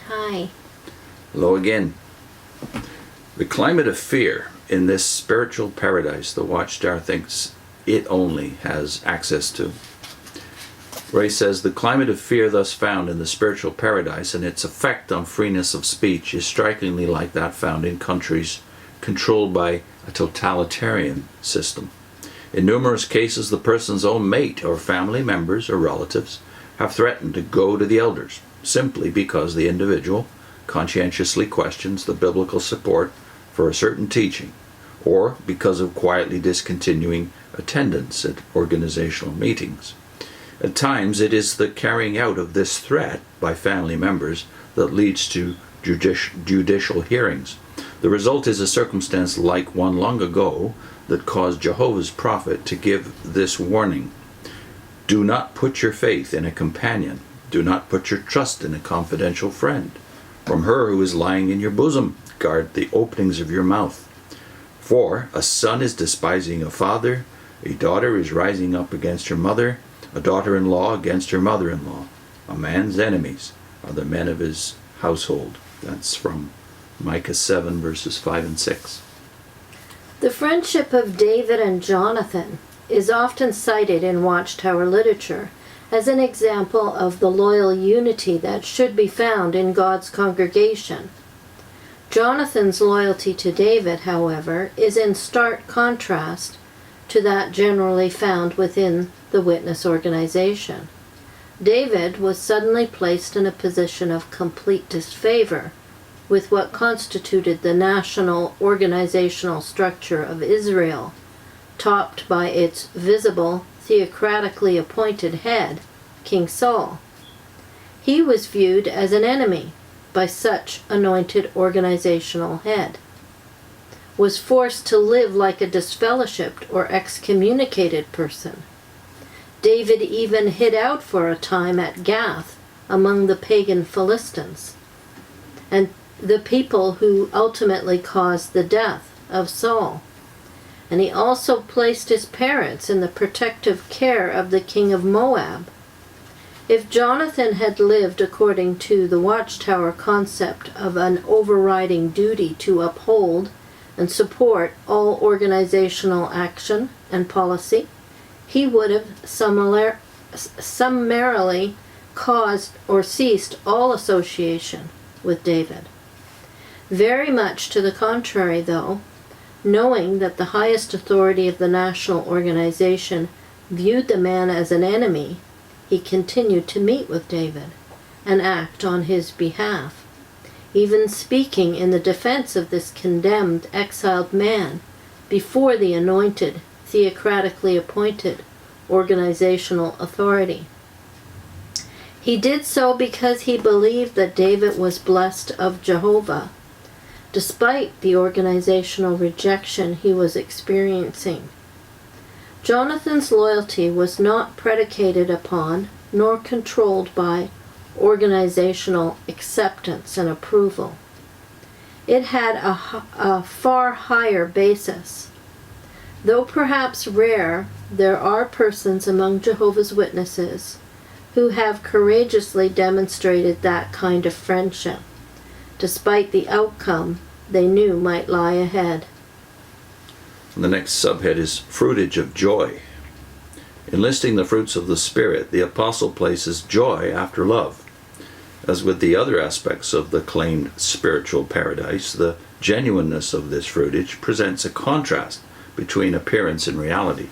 Hi. Hello again. The climate of fear in this spiritual paradise the Watchtower thinks it only has access to. Ray says the climate of fear thus found in the spiritual paradise and its effect on freeness of speech is strikingly like that found in countries controlled by a totalitarian system. In numerous cases, the person's own mate or family members or relatives have threatened to go to the elders simply because the individual conscientiously questions the biblical support for a certain teaching, or because of quietly discontinuing attendance at organizational meetings. At times, it is the carrying out of this threat by family members that leads to judicial hearings. The result is a circumstance like one long ago that caused Jehovah's prophet to give this warning. Do not put your faith in a companion. Do not put your trust in a confidential friend. From her who is lying in your bosom, guard the openings of your mouth. For a son is despising a father, a daughter is rising up against her mother, a daughter-in-law against her mother-in-law. A man's enemies are the men of his household. That's from Micah 7, verses 5 and 6. The friendship of David and Jonathan is often cited in Watchtower literature as an example of the loyal unity that should be found in God's congregation. Jonathan's loyalty to David, however, is in stark contrast to that generally found within the witness organization. David was suddenly placed in a position of complete disfavor with what constituted the national organizational structure of Israel, topped by its visible, theocratically appointed head, King Saul. He was viewed as an enemy by such anointed organizational head, was forced to live like a disfellowshipped or excommunicated person. David even hid out for a time at Gath among the pagan Philistines, and the people who ultimately caused the death of Saul. And he also placed his parents in the protective care of the king of Moab. If Jonathan had lived according to the Watchtower concept of an overriding duty to uphold and support all organizational action and policy, he would have summarily caused or ceased all association with David. Very much to the contrary, though, knowing that the highest authority of the national organization viewed the man as an enemy, he continued to meet with David and act on his behalf, even speaking in the defense of this condemned, exiled man before the anointed, theocratically appointed organizational authority. He did so because he believed that David was blessed of Jehovah, despite the organizational rejection he was experiencing. Jonathan's loyalty was not predicated upon nor controlled by organizational acceptance and approval. It had a far higher basis. Though perhaps rare, there are persons among Jehovah's Witnesses who have courageously demonstrated that kind of friendship, despite the outcome they knew might lie ahead. The next subhead is fruitage of joy. In listing the fruits of the Spirit, the apostle places joy after love. As with the other aspects of the claimed spiritual paradise, the genuineness of this fruitage presents a contrast between appearance and reality.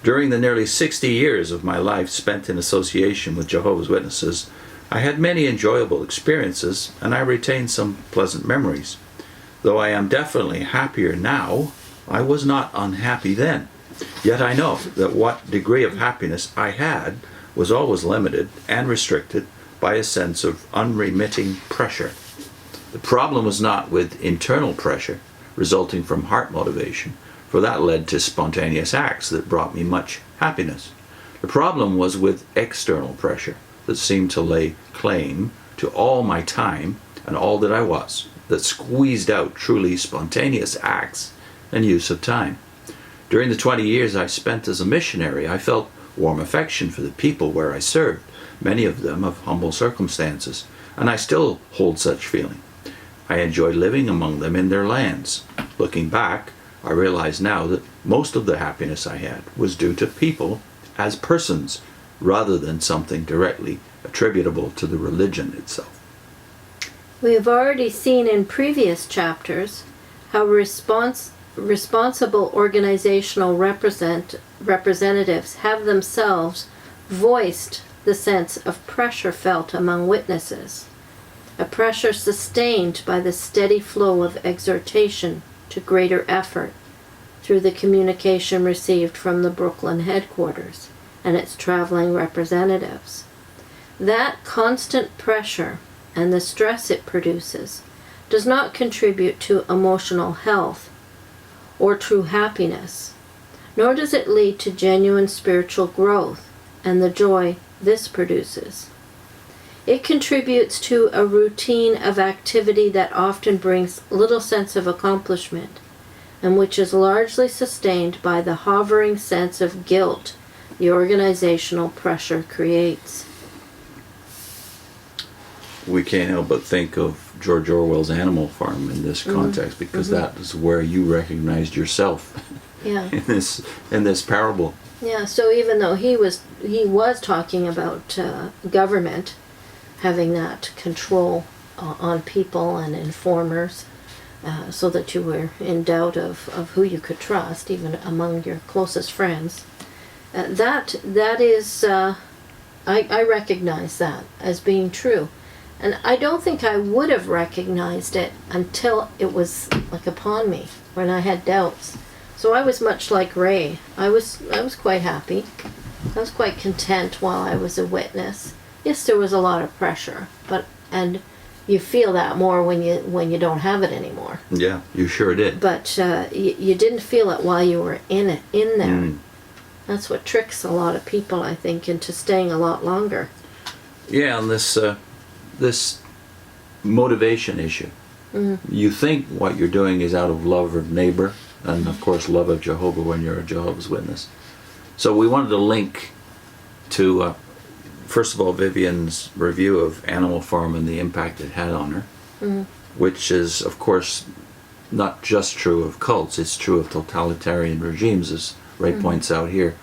During the nearly 60 years of my life spent in association with Jehovah's Witnesses, I had many enjoyable experiences and I retained some pleasant memories. Though I am definitely happier now, I was not unhappy then. Yet I know that what degree of happiness I had was always limited and restricted by a sense of unremitting pressure. The problem was not with internal pressure resulting from heart motivation, for that led to spontaneous acts that brought me much happiness. The problem was with external pressure that seemed to lay claim to all my time and all that I was, that squeezed out truly spontaneous acts and use of time. During the 20 years I spent as a missionary, I felt warm affection for the people where I served, many of them of humble circumstances. and I still hold such feeling. I enjoy living among them in their lands. Looking back, I realize now that most of the happiness I had was due to people as persons, rather than something directly attributable to the religion itself. We have already seen in previous chapters how responsible organizational representatives have themselves voiced the sense of pressure felt among witnesses, a pressure sustained by the steady flow of exhortation to greater effort through the communication received from the Brooklyn headquarters and its traveling representatives. That constant pressure and the stress it produces does not contribute to emotional health or true happiness, nor does it lead to genuine spiritual growth and the joy this produces. It contributes to a routine of activity that often brings little sense of accomplishment, and which is largely sustained by the hovering sense of guilt the organizational pressure creates. We can't help but think of George Orwell's Animal Farm in this context, because that is where you recognized yourself Yeah. in this parable. Yeah, so even though he was talking about government having that control on people and informers, so that you were in doubt of who you could trust, even among your closest friends. That is, I recognize that as being true. And I don't think I would have recognized it until it was like upon me, when I had doubts. So I was much like Ray. I was quite happy. I was quite content while I was a witness. Yes, there was a lot of pressure, and you feel that more when you don't have it anymore. Yeah, you sure did. But you didn't feel it while you were in there. Mm. That's what tricks a lot of people, I think, into staying a lot longer. Yeah, and this motivation issue. You think what you're doing is out of love of neighbor, and of course love of Jehovah when you're a Jehovah's Witness. So we wanted to link to, first of all, Vivian's review of Animal Farm and the impact it had on her, which is, of course, not just true of cults, it's true of totalitarian regimes, as Ray points out here.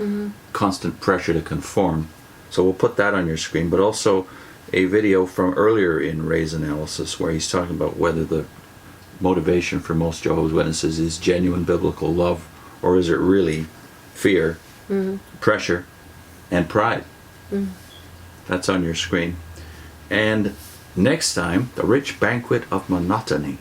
Constant pressure to conform. So we'll put that on your screen, but also a video from earlier in Ray's analysis where he's talking about whether the motivation for most Jehovah's Witnesses is genuine biblical love, or is it really fear, pressure, and pride. That's on your screen. And next time, the rich banquet of monotony.